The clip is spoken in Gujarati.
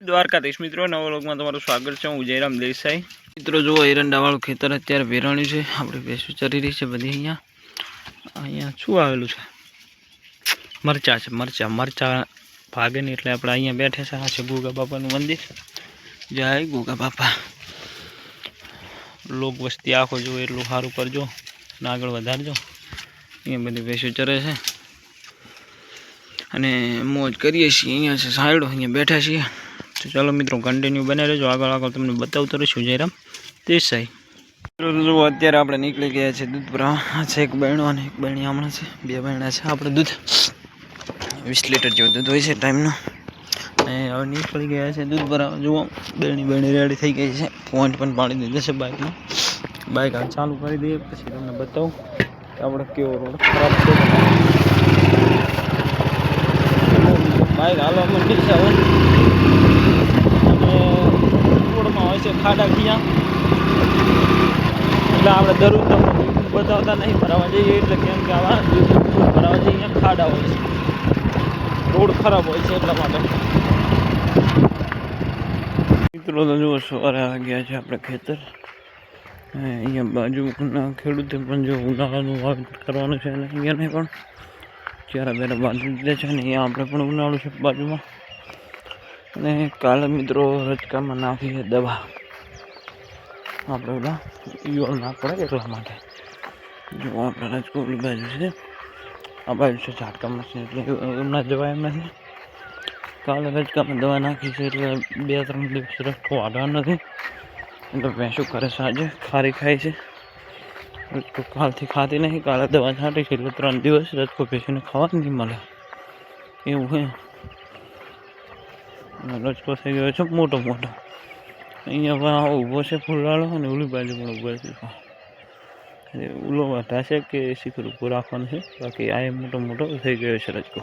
દ્વારકાધીશ મિત્રો, નવા વ્લોગમાં તમારું સ્વાગત છે। હું જયરામ દેસાઈ। મિત્રો જુઓ, એરંડાવાળું ખેતર અત્યારે વેરાણ્યું છે। આપણે ભેંસો ચરી રહી છે બધી। અહીંયા શું આવેલું છે? મરચા છે। મરચા ભાગે નહીં એટલે આપણે અહીંયા બેઠે છે। આ છે ગોગા બાપાનું મંદિર। જય ગોગા બાપા। લોક વસ્તી આખો જો એટલું સારું કરજો ને આગળ વધારજો। અહીંયા બધી ભેંસો ચરે છે અને મોજ કરીએ છીએ। અહીંયા છે સાયડો, અહીંયા બેઠા છીએ। તો ચાલો મિત્રો, કન્ટિન્યુ બને રહેજો। આગળ તમને બતાવતો રહીશું જયરામ દેસાઈ। મિત્રો અત્યારે આપણે નીકળી ગયા છે દૂધ ભરાવા। આ છે એક બહેણો અને એક બહેણી હમણાં છે, બે બહેણા છે। આપણે દૂધ 20 લીટર જેવું દૂધ હોય છે ટાઈમનું, અને હવે નીકળી ગયા છે દૂધ ભરાવા। જુઓ, બહેણી રેડી થઈ ગઈ છે। પોઈન્ટ પણ પાડી દીધો છે બાઇકમાં। બાઇક આ ચાલુ કરી દઈએ પછી તમને બતાવું કે આપણે કેવો રોડ ખરાબ છે। બાઇક હાલવા માંડી છે હવે, રોડમાં હોય છે ખાડા ખીયા, એટલે આપણે દરરોજ તમને બતાવતા નહીં ભરાવા જઈએ એટલે, કેમ કે આવા ભરાવા જઈએ અહીંયા ખાડા હોય છે, રોડ ખરાબ હોય છે એટલા માટે। મિત્રો તો જુઓ, સવારે આવી ગયા છે આપણે ખેતર। અહીંયા બાજુના ખેડૂતે પણ જો ઉનાળાનું વાવેતર કરવાનું છે, અને અહીંયાને પણ ચારા બેરા બાજુ લીધે છે, અને અહીંયા આપણે પણ ઉનાળું છે બાજુમાં। અને કાલે મિત્રો રચકામાં નાખી છે દવા, આપણે ઓલા ઈયળ ના પડે એટલા માટે। જો આપણે રચકો ઓલી બાજુ છે, આ બાજુ છે ઝાટકા મશીન, એટલે એમના જવાય એમ નથી। કાલે રચકામાં દવા નાખી છે એટલે 2-3 દિવસ રચકો વાઢવા નથી, એટલે ભેંસો કરે છે આજે ખારી ખાય છે। રચકો કાલથી ખાતી નહીં, કાલે દવા છાંટી છે એટલે 3 દિવસ રચકો ભેંસોને ખાવા નહીં મળે એવું છે। રચકો થઈ ગયો છે મોટો। અહીંયા ઊભો છે ફૂલવાળો, અને ઓલી બાજુ પણ ઊભો છે। ઓલો વાટા છે કે શિખર ઉપર રાખવાનું છે, બાકી આ મોટો થઈ ગયો છે રચકો।